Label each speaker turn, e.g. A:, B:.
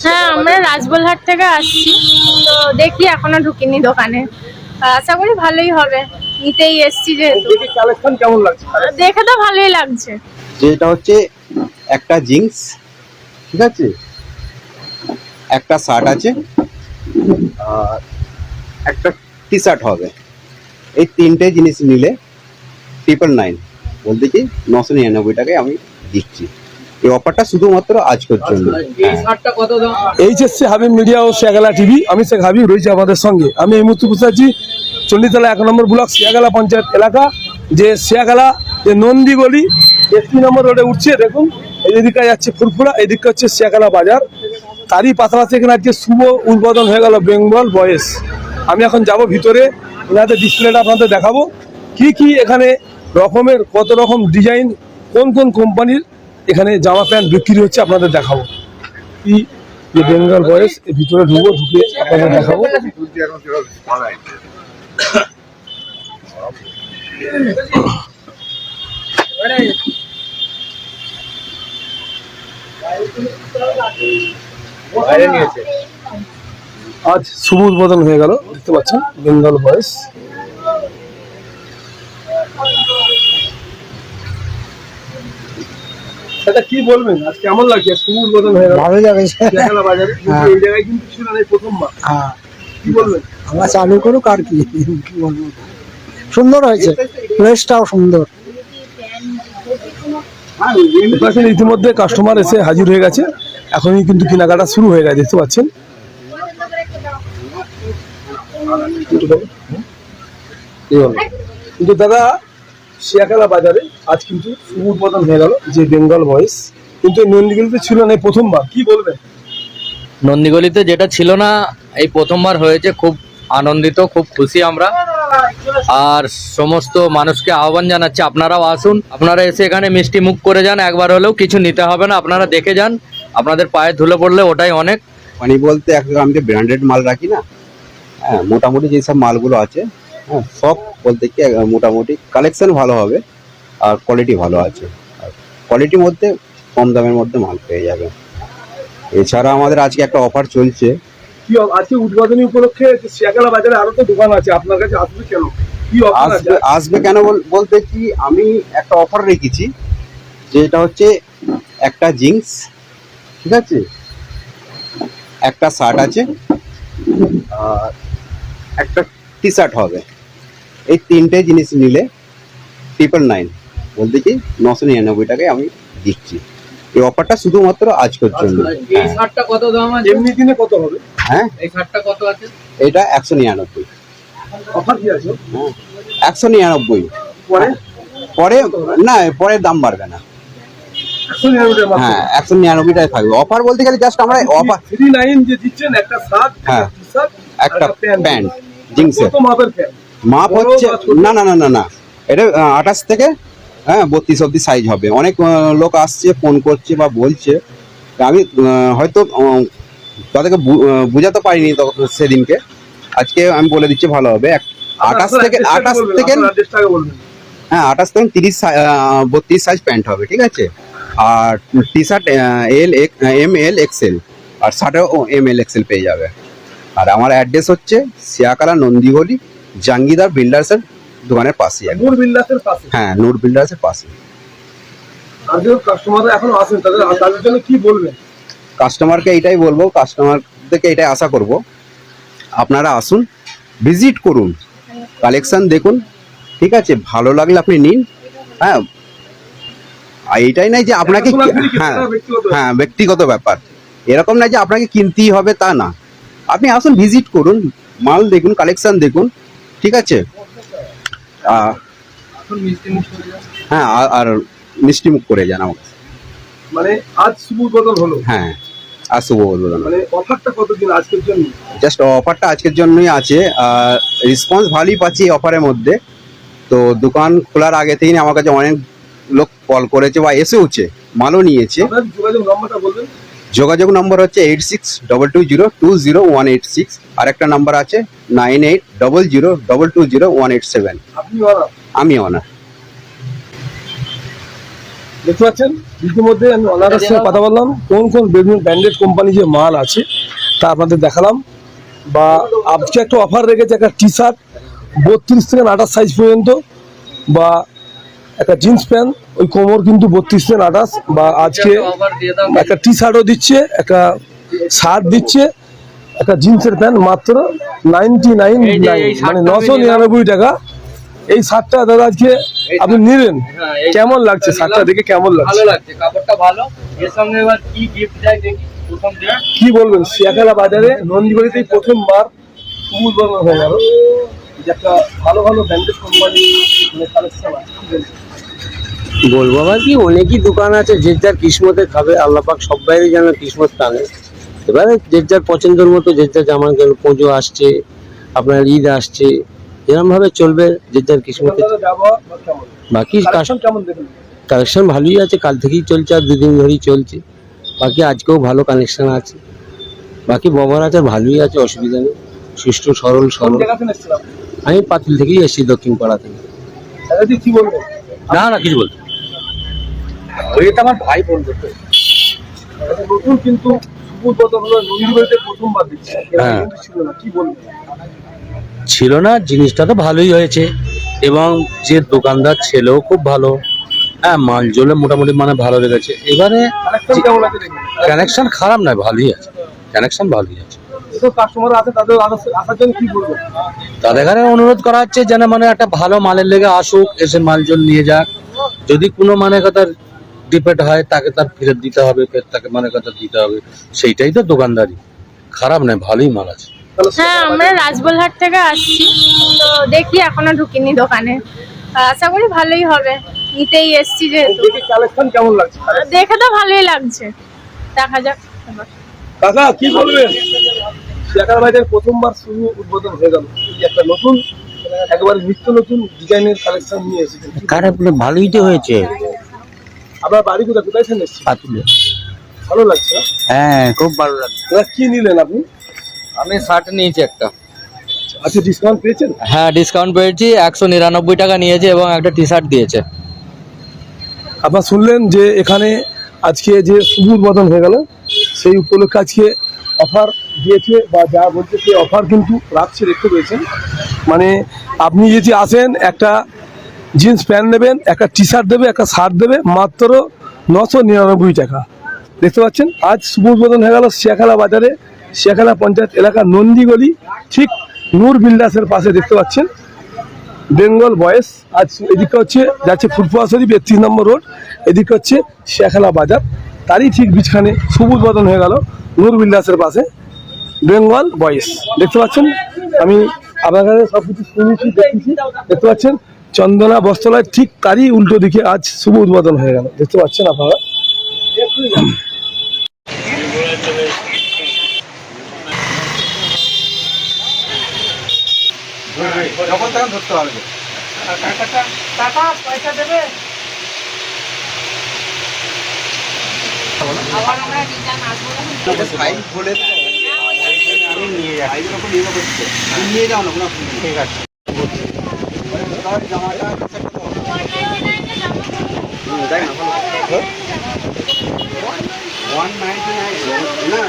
A: হ্যাঁ, আমরা রাজবলহাট থেকে আসছি, তো দেখি এখনো ঢুকিনি দোকানে। আশা করি ভালোই হবে, নিতেই এসছি যেহেতু।
B: কালেকশন কেমন লাগছে?
A: দেখে তো ভালোই লাগছে।
C: যেটা হচ্ছে একটা জিন্স, ঠিক আছে, একটা শার্ট আছে, আর একটা টি শার্ট হবে। এই তিনটে জিনিস নিলে 999 বলতে কি 999 টাকায় আমি দিচ্ছি। এই অফারটা শুধুমাত্র আজকের জন্য।
B: এইচএসসি হাবিব মিডিয়া ও শিয়াগালা টিভি, আমি শেখ হাবিব রয়েছি আমাদের সঙ্গে। আমি এই মুহূর্তে বসে আছি চণ্ডীতলা 1 নম্বর ব্লক শিয়াগালা পঞ্চায়েত এলাকা, যে শিয়াগালা যে নন্দীগলি 1 নম্বর রোডে উঠছে। দেখুন এদিকে যাচ্ছে ফুরফুরা, এদিকে হচ্ছে শিয়াগালা বাজার। তারই পাশাপাশি এখানে আজকে শুভ উদ্বোধন হয়ে গেল বেঙ্গল বয়েস। আমি এখন যাব ভিতরে, ওনাদের ডিসপ্লেটা আপনাদের দেখাবো কি কি এখানে রকমের, কত রকম ডিজাইন, কোন কোন কোম্পানির এখানে জামা প্যান্ট বিক্রি হচ্ছে আপনাদের দেখাবো। কি যে বেঙ্গল বয়েস, এর ভিতরে ঢুকবো, ঢুকে আপনাদের দেখাবো। আজ শুভ উদ্বোধন হয়ে গেল, দেখতে পাচ্ছেন বেঙ্গল বয়েস। আচ্ছা, কি বলবেন আজ কেমন লাগছে? শুভ উদ্বোধন হয়ে গেল,
D: ভালো যাবে।
B: শিয়াগালা বাজারে, কিন্তু এই জায়গায় কিন্তু ছিল না, এই প্রথমবার।
D: হ্যাঁ,
B: কি বলবেন?
D: আমরা চালু করুক আর কি বলবো। সুন্দর হয়েছে, প্লেসটাও সুন্দর।
B: ইতিমধ্যে কাস্টমার এসে হাজির হয়ে গেছে, এখনই কিন্তু কেনাকাটা শুরু হয়ে গেছে, দেখতে পাচ্ছেন। কিন্তু দাদা, শিয়াগালা বাজারে আজ কিন্তু শুভ উদ্বোধন হয়ে গেল যে বেঙ্গল বয়েস, কিন্তু নন্দীগলিতে ছিল না, এই প্রথমবার। কি বলবেন?
E: নন্দীগলিতে যেটা ছিল না, এই প্রথমবার হয়েছে। খুব আনন্দিত, খুব খুশি আমরা। আর সমস্ত মানুষকে আহ্বান জানাচ্ছি, আপনারাও আসুন, আপনারা এসে এখানে মিষ্টি মুখ করে যান। একবার হলেও কিছু নিতে হবে না, আপনারা দেখে যান, আপনাদের পায়ে ধুলে পড়লে ওটাই অনেক।
C: মানে বলতে আমি তো ব্র্যান্ডেড মাল রাখি না, হ্যাঁ, মোটামুটি যেসব মালগুলো আছে, হ্যাঁ, সব বলতে কি মোটামুটি কালেকশন ভালো হবে আর কোয়ালিটি ভালো আছে। আর কোয়ালিটির মধ্যে কম দামের মধ্যে মাল পেয়ে যাবে। এছাড়া আমাদের আজকে একটা অফার চলছে।
B: কি আজকে উদ্বোধনী উপলক্ষে শিয়াগালা বাজারে আরো তো দোকান আছে, আপনার কাছে আসবে কেন? কি অফার আছে?
C: আসবে কেন বলতে কি আমি একটা অফার রেখেছি, যেটা হচ্ছে একটা জিন্স, ঠিক আছে, একটা শার্ট আছে, আর একটা টি শার্ট হবে। এই তিনটে জিনিস নিলে 999 বলতে কি 999 টাকায় আমি দিচ্ছি। এই অফারটা শুধুমাত্র আজকের জন্য।
E: এই শার্টটা কত দাম আছে?
B: এমনি দিনে কত হবে?
C: হ্যাঁ,
E: এই শার্টটা কত আছে?
C: এটা 199।
B: অফার কি আছে?
C: হ্যাঁ, 199।
B: পরে
C: পরে না, পরে দাম বাড়বে না।
B: 199 মাত্র।
C: হ্যাঁ, 199 টাকা থাকবে। অফার বলতে গেলে জাস্ট আমরা অফার
B: 39 যে দিচ্ছেন, একটা শার্ট,
C: হ্যাঁ,
B: একটা টি-শার্ট,
C: একটা প্যান্ট জিন্সের
B: কত মাপের প্যান্ট?
C: মাপ হচ্ছে না না না না না, এটা 28 থেকে 32 অব্দি সাইজ হবে। অনেক লোক আসছে, ফোন করছে বা বলছে, আমি হয়তো তাদেরকে বুঝাতে পারিনি সেদিনকে। আজকে আমি বলে দিচ্ছি, ভালো হবে। 28 থেকে হ্যাঁ 28 থেকে 30 32 সাইজ প্যান্ট হবে, ঠিক আছে। আর টি শার্ট ML XL, আর শার্টেও ML XL পেয়ে যাবে। আর আমার অ্যাড্রেস হচ্ছে শিয়াগালা নন্দীগলি জাঙ্গিদার বিল্ডার্সের দোকানের পাশে।
B: নূর বিল্ডার্সের পাশে।
C: হ্যাঁ, নূর বিল্ডার্সের পাশে।
B: আর যে কাস্টমাররা এখনো আসেন, তাদের জন্য কি বলবেন?
C: কাস্টমারকে এইটাই বলবো, কাস্টমারদেরকে এটাই আশা করব, আপনারা আসুন, ভিজিট করুন, কালেকশন দেখুন, ঠিক আছে। ভালো লাগলে আপনি নিন। হ্যাঁ, আর এইটাই নাই যে আপনাকে, হ্যাঁ হ্যাঁ, ব্যক্তিগত ব্যাপার। এরকম নাই যে আপনাকে কিনতেই হবে, তা না। আপনি আসুন, ভিজিট করুন, মাল দেখুন, কালেকশন দেখুন, ঠিক আছে। হ্যাঁ, আর মিষ্টি মুখ করে যান আমাকে।
B: মানে আজ শুভ উদ্বোধন হলো।
C: হ্যাঁ, আর শুভ উদ্বোধন।
B: মানে অফারটা কতদিন আজকের জন্য?
C: জাস্ট অফারটা আজকের জন্যই আছে। রেসপন্স ভালোই পাচ্ছি এই অফারের মধ্যে। তো দোকান খোলার আগে থেকেই আমার কাছে অনেক লোক কল করেছে বা এসেওছে, মালও নিয়েছে।
B: আপনার যোগাযোগ নম্বরটা বলবেন।
C: যোগাযোগ নম্বর হচ্ছে 8622020186। আর একটা নাম্বার আছে 9800220187।
B: আপনি ওরা
C: আমি অনার।
B: দেখতে পাচ্ছেন ইতিমধ্যে আমি ওনাদের সঙ্গে কথা বললাম, কোন কোন ব্র্যান্ডেড কোম্পানি যে মাল আছে তা আপনাদের দেখালাম। বা আজকে একটা অফার রেখেছে, একটা টি শার্ট 32 থেকে 28 সাইজ পর্যন্ত, বা একটা জিন্স প্যান্ট ওই কোমর কিন্তু 32 থেকে 28, বা আজকে একটা টি শার্টও দিচ্ছে, একটা শার্ট দিচ্ছে, একটা জিন্সের প্যান্ট মাত্র 99, মানে 999 টাকা। এই শার্টটা দাদা আজকে আপনি নিলেন, কেমন লাগছে শার্টটা দেখে, কেমন লাগছে?
E: ভালো লাগছে, কাপড়টা ভালো। এর সঙ্গে এবার কি গিফট দেয় দেখি প্রথম দিন।
B: কি বলবেন, শিয়াখালা বাজারে নন্দীগড়িতেই প্রথমবার সবুজ বর্ণ হয়ে গেল যে একটা ভালো ভালো ব্র্যান্ডেড কোম্পানি কালেকশন আছে, কি বলবেন?
F: বলবো আবার কি, অনেকই দোকান আছে, যে যার কিসমতে খাবে, আল্লাহ পাক সবাই যেন কিসমত টানে। এবারে যে যার পছন্দের মতো, যে যার জামা গেল, পুজো আসছে, আপনার ঈদ আসছে, এরকম ভাবে চলবে যে যার কিসমতে।
B: দোকানদারের ব্যবহার বা কেমন?
F: বাকি
B: কালেকশন কেমন দেখলেন?
F: কালেকশন ভালোই আছে, কাল থেকেই চলছে আর 2 দিন ধরেই চলছে। বাকি আজকেও ভালো কালেকশন আছে, বাকি ব্যবহার আছে, ভালোই আছে, অসুবিধা নেই, সুষ্ঠু সরল
B: কোন
F: সরল।
B: জায়গা থেকে এসেছিলাম?
F: আমি পাতিল থেকেই এসেছি, দক্ষিণ পাড়া থেকে।
B: দাদাজি কি বলবেন?
F: না না কিছু বলতে,
E: ওইটা আমার ভাই ফোন করতে।
B: একটা নতুন কিন্তু সবুজ বদল হলো, নন্দীগড়িতে প্রথমবার দিচ্ছে, এর আগে
F: হ্যাঁ।
B: কিন্তু ছিল না, কি বলবেন?
F: ছিল না, জিনিসটা তো ভালোই হয়েছে, এবং যে দোকানদার ছেলেও খুব ভালো। হ্যাঁ, মাল জলে মোটামুটি মানে ভালো লেগেছে। এবারে
B: কালেকশন কেমন আছে দেখবেন?
F: কানেকশন খারাপ নয়, ভালোই আছে, কানেকশন ভালোই আছে।
B: যেসব কাস্টমার আছে তাদের আসার জন্য কি বলবেন?
F: তাদের এখানে অনুরোধ করা হচ্ছে যেন মানে একটা ভালো মালের লেগে আসুক, এসে মাল জল নিয়ে যাক। যদি কোনো মানে কথার ডিপেন্ড হয়, তাকে তার ফেরত দিতে হবে, ফের তাকে মানে কথা দিতে হবে, সেইটাই তো দোকানদারি। খারাপ নয়, ভালোই মাল আছে।
A: হ্যাঁ, আমরা রাজবলহাট থেকে আসছি, তো দেখি এখনো ঢুকিনি দোকানে। আশা করি ভালোই হবে, নিতেই এসছি যেহেতু।
B: দেখি কালেকশন কেমন লাগছে।
A: দেখে তো ভালোই লাগছে, দেখা যাক এবার।
B: কাকা কি বলবেন, শিয়াখালা বাজার প্রথমবার শুরু উদ্বোধন হয়ে গেল, এই একটা নতুন একেবারে নিত্য নতুন ডিজাইনের কালেকশন নিয়ে এসেছেন,
F: খারাপ ভালোই তো হয়েছে।
B: আপনার বাড়ি কোথায়, কোথায় থেকে এসেছেন?
F: পাতুলে।
B: ভালো লাগছে না?
F: হ্যাঁ, খুব ভালো লাগছে।
B: দাদা কি নিলেন আপনি?
E: আমি শার্ট নিয়েছি একটা।
B: আচ্ছা, ডিসকাউন্ট পেয়েছেন?
E: হ্যাঁ, ডিসকাউন্ট পেয়েছি, 199 টাকা নিয়েছে এবং একটা টি শার্ট দিয়েছে।
B: আপনার শুনলেন যে এখানে আজকে যে শুভ উদ্বোধন হয়ে গেল, সেই উপলক্ষে আজকে অফার দিয়েছে, বা যা বলছে সেই অফার কিন্তু রাখছে, দেখতে পেয়েছেন। মানে আপনি যদি আসেন, একটা জিন্স প্যান্ট নেবেন, একটা টি শার্ট দেবে, একটা শার্ট দেবে, মাত্র 999 টাকা। দেখতে পাচ্ছেন, আজ শুভ উদ্বোধন হয়ে গেল শিয়াখালা বাজারে, শিয়াখালা পঞ্চায়েত এলাকার নন্দীগলি, ঠিক নূর বিল্ডার্সের পাশে। দেখতে পাচ্ছেন বেঙ্গল বয়েস। আজ এদিকে হচ্ছে যাচ্ছে ফুটপাথ শরীফ 31 নম্বর রোড, এদিকে হচ্ছে শিয়াখালা বাজার, তারই ঠিক বিছখানে শুভ উদ্বোধন হয়ে গেল নূর বিল্ডার্সের পাশে বেঙ্গল বয়েস। দেখতে পাচ্ছেন, আমি আপনার কাছে সব কিছু শুনেছি, দেখেছি। দেখতে পাচ্ছেন চন্দনা বস্ত্রালয় ঠিক তারই উল্টো দিকে আজ শুভ উদ্বোধন হয়ে গেল, দেখতে পাচ্ছেন আপনারা।
C: নিয়ে যাও না, ঠিক আছে। জামাটা দেখ না, 199 না,